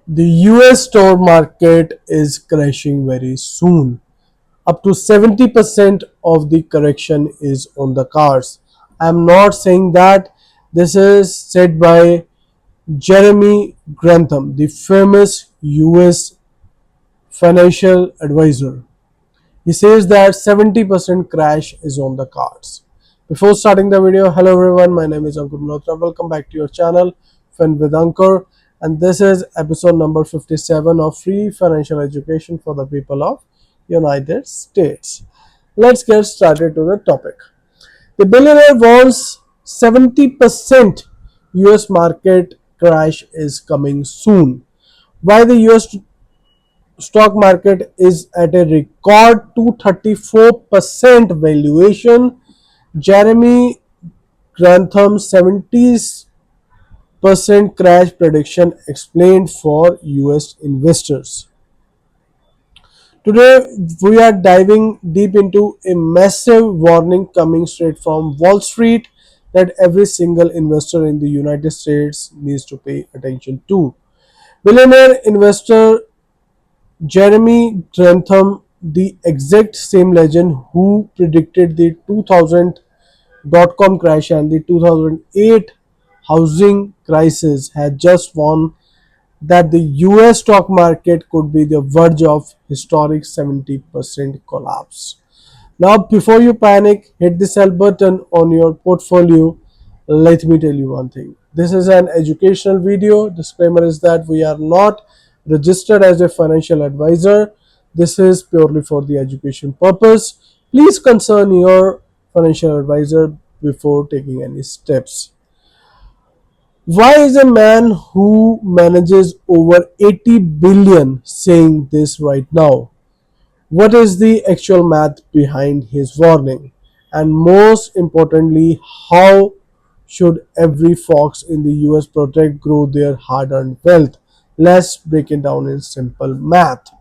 The US stock market is crashing very soon. Up to 70% of the correction is on the cards. I'm not saying that. This is said by Jeremy Grantham, the famous US financial advisor. He says that 70% crash is on the cards. Before starting the video, hello everyone, my name is Ankur. Welcome back to your channel, Finwithankur, and this is episode number 57 of Free Financial Education for the People of United States. Let's get started to the topic. The billionaire warns 70% US market crash is coming soon. Why the US stock market is at a record 234% valuation. Jeremy Grantham's 70% crash prediction explained for US investors. Today we are diving deep into a massive warning coming straight from Wall Street that every single investor in the United States needs to pay attention to. Billionaire investor Jeremy Grantham, the exact same legend who predicted the 2000 dot-com crash and the 2008 housing crisis, had just warned that the US stock market could be the verge of historic 70% collapse. Now, before you panic, hit the sell button on your portfolio. Let me tell you one thing. This is an educational video. Disclaimer is that we are not registered as a financial advisor. This is purely for the education purpose. Please consult your financial advisor before taking any steps. Why is a man who manages over 80 billion saying this right now? What is the actual math behind his warning? And most importantly, how should every fox in the US protect grow their hard earned wealth? Let's break it down in simple math.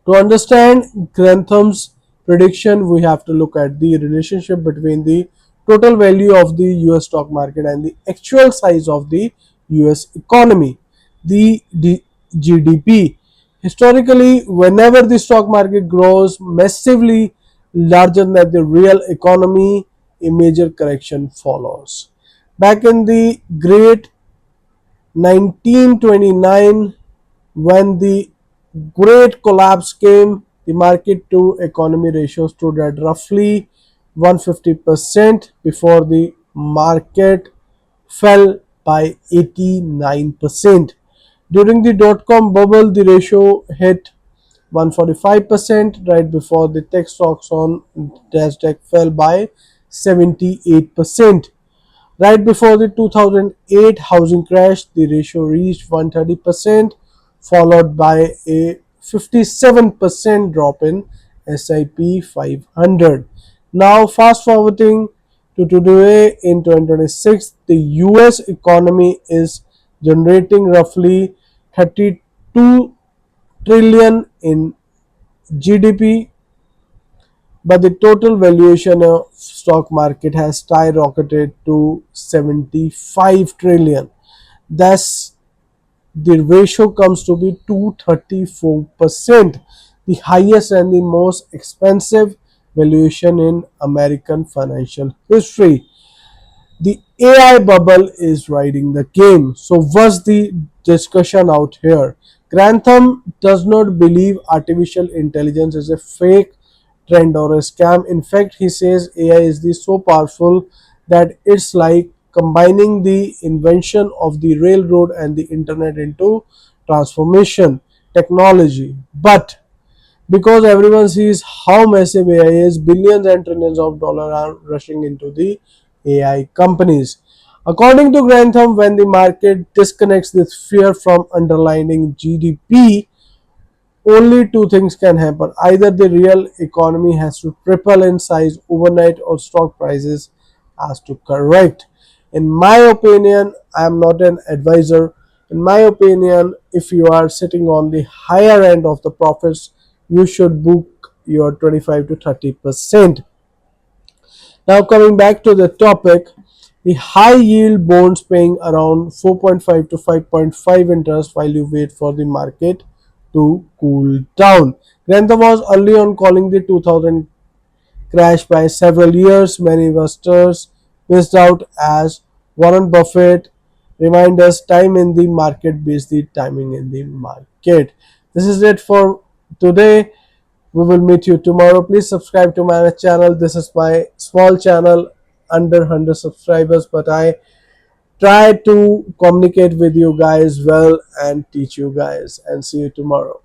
To understand Grantham's prediction, we have to look at the relationship between the total value of the US stock market and the actual size of the US economy, the GDP. Historically, whenever the stock market grows massively larger than the real economy, a major correction follows. Back in the great 1929, when the great collapse came, the market to economy ratio stood at roughly 150% before the market fell by 89%. During the dot-com bubble, the ratio hit 145% right before the tech stocks on NASDAQ fell by 78%. Right before the 2008 housing crash, the ratio reached 130%, followed by a 57% drop in SIP 500. Now, fast forwarding to today in 2026, the US economy is generating roughly 32 trillion in GDP, but the total valuation of stock market has skyrocketed to 75 trillion. Thus the ratio comes to be 234%, the highest and the most expensive valuation in American financial history. The AI bubble is riding the game. So what's the discussion out here? Grantham does not believe artificial intelligence is a fake trend or a scam. In fact, he says AI is so powerful that it's like combining the invention of the railroad and the internet into transformation technology. But because everyone sees how massive AI is, billions and trillions of dollars are rushing into the AI companies. According to Grantham, when the market disconnects this fear from underlying GDP, only two things can happen. Either the real economy has to triple in size overnight or stock prices has to correct. In my opinion, I am not an advisor. In my opinion, if you are sitting on the higher end of the profits, you should book your 25 to 30%. Now coming back to the topic, The high yield bonds paying around 4.5 to 5.5 interest while you wait for the market to cool down. Grantham was early on calling the 2000 crash by several years. Many investors missed out as Warren Buffett reminds us time in the market beats the timing in the market. This is it for today. We will meet you tomorrow. Please subscribe to my channel. This is my small channel under 100 subscribers, but I try to communicate with you guys well and teach you guys, and see you tomorrow.